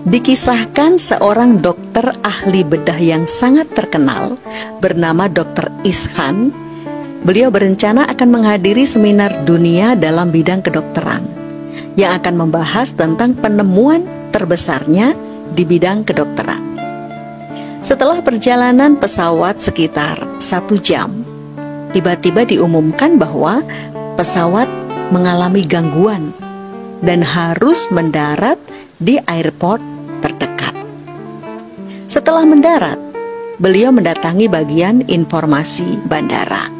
Dikisahkan seorang dokter ahli bedah yang sangat terkenal bernama Dr. Ishan. Beliau berencana akan menghadiri seminar dunia dalam bidang kedokteran yang akan membahas tentang penemuan terbesarnya di bidang kedokteran. Setelah perjalanan pesawat sekitar 1 jam, tiba-tiba diumumkan bahwa pesawat mengalami gangguan dan harus mendarat di airport terdekat. Setelah mendarat, beliau mendatangi bagian informasi bandara.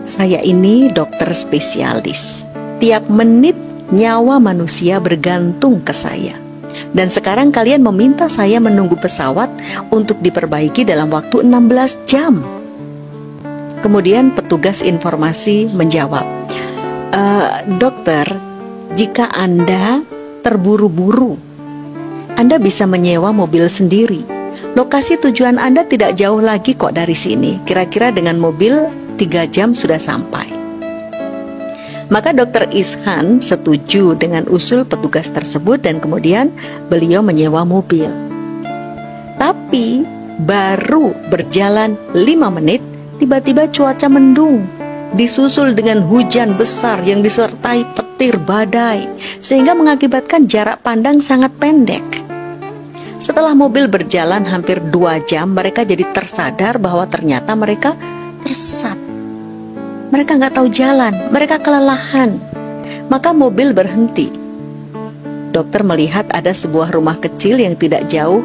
Saya ini dokter spesialis. Tiap menit nyawa manusia bergantung ke saya. Dan sekarang kalian meminta saya menunggu pesawat untuk diperbaiki dalam waktu 16 jam. Kemudian petugas informasi menjawab, dokter, jika Anda terburu-buru, Anda bisa menyewa mobil sendiri. Lokasi tujuan Anda tidak jauh lagi kok dari sini. Kira-kira dengan mobil 3 jam sudah sampai. Maka Dr. Ishan setuju dengan usul petugas tersebut dan kemudian beliau menyewa mobil. Tapi baru berjalan 5 menit, tiba-tiba cuaca mendung, disusul dengan hujan besar yang disertai petir badai, sehingga mengakibatkan jarak pandang sangat pendek. Setelah mobil berjalan hampir 2 jam, mereka jadi tersadar bahwa ternyata mereka tersesat. Mereka nggak tahu jalan, mereka kelelahan. Maka mobil berhenti. Dokter melihat ada sebuah rumah kecil yang tidak jauh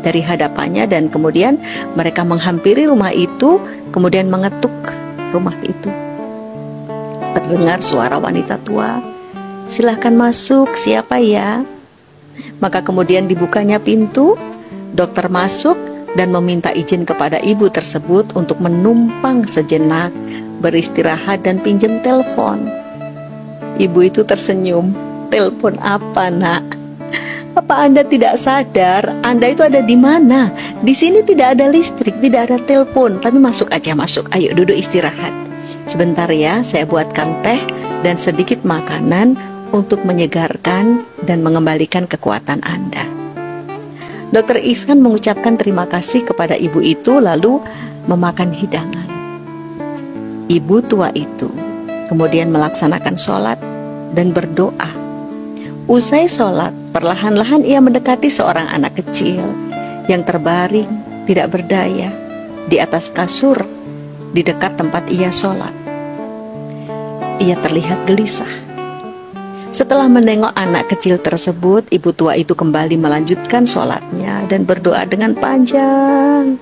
dari hadapannya dan kemudian mereka menghampiri rumah itu, kemudian mengetuk rumah itu. Terdengar suara wanita tua, "Silahkan masuk, siapa ya?" Maka kemudian dibukanya pintu, dokter masuk dan meminta izin kepada ibu tersebut untuk menumpang sejenak, beristirahat dan pinjam telepon. Ibu itu tersenyum. "Telepon apa, Nak? Apa Anda tidak sadar Anda itu ada di mana? Di sini tidak ada listrik, tidak ada telepon. Tapi masuk aja, masuk. Ayo duduk istirahat. Sebentar ya, saya buatkan teh dan sedikit makanan untuk menyegarkan dan mengembalikan kekuatan Anda." Dr. Ishan mengucapkan terima kasih kepada ibu itu lalu memakan hidangan. Ibu tua itu kemudian melaksanakan sholat dan berdoa. Usai sholat, perlahan-lahan ia mendekati seorang anak kecil yang terbaring tidak berdaya di atas kasur di dekat tempat ia sholat. Ia terlihat gelisah. Setelah menengok anak kecil tersebut, ibu tua itu kembali melanjutkan sholatnya dan berdoa dengan panjang.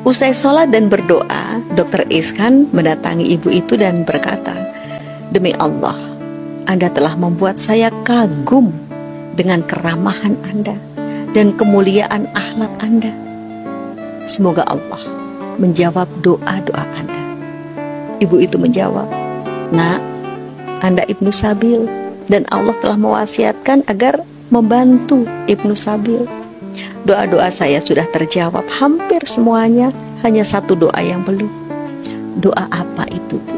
Usai sholat dan berdoa, Dr. Ishan mendatangi ibu itu dan berkata, "Demi Allah, Anda telah membuat saya kagum dengan keramahan Anda dan kemuliaan akhlak Anda. Semoga Allah menjawab doa-doa Anda." Ibu itu menjawab, "Nak, Anda Ibnu Sabil dan Allah telah mewasiatkan agar membantu Ibnu Sabil. Doa-doa saya sudah terjawab hampir semuanya, hanya satu doa yang belum." "Doa apa itu, Bu?"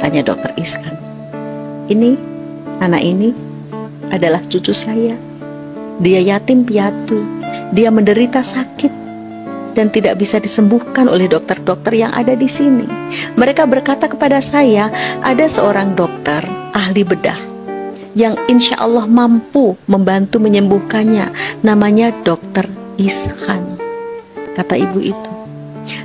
tanya Dr. Ishan. Anak ini adalah cucu saya. Dia yatim piatu, dia menderita sakit dan tidak bisa disembuhkan oleh dokter-dokter yang ada di sini. Mereka berkata kepada saya, ada seorang dokter ahli bedah yang insya Allah mampu membantu menyembuhkannya. Namanya Dr. Ishan, kata ibu itu.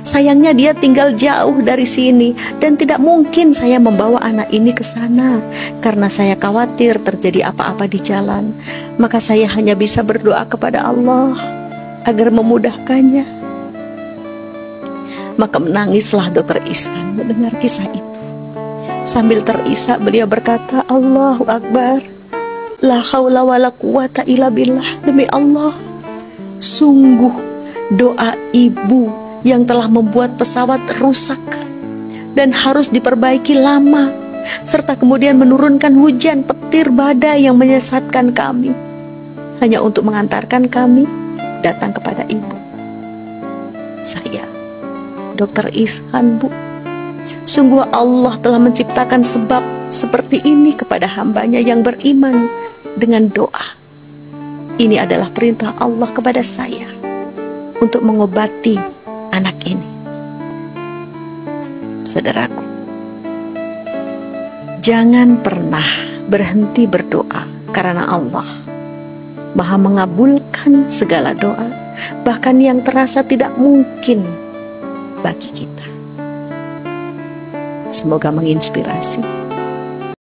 Sayangnya dia tinggal jauh dari sini dan tidak mungkin saya membawa anak ini ke sana karena saya khawatir terjadi apa-apa di jalan. Maka saya hanya bisa berdoa kepada Allah agar memudahkannya. Maka menangislah Dr. Ishan mendengar kisah itu. Sambil terisak beliau berkata, "Allahu Akbar, la haula wa la quwata illa billah." Demi Allah, sungguh doa ibu yang telah membuat pesawat rusak dan harus diperbaiki lama, serta kemudian menurunkan hujan petir badai yang menyesatkan kami, hanya untuk mengantarkan kami datang kepada ibu. Saya, Dr. Ishan, Bu, sungguh Allah telah menciptakan sebab seperti ini kepada hambanya yang beriman dengan doa. ini adalah perintah Allah kepada saya untuk mengobati anak ini. Saudaraku, jangan pernah berhenti berdoa, karena Allah Maha mengabulkan segala doa, bahkan yang terasa tidak mungkin bagi kita. Semoga menginspirasi.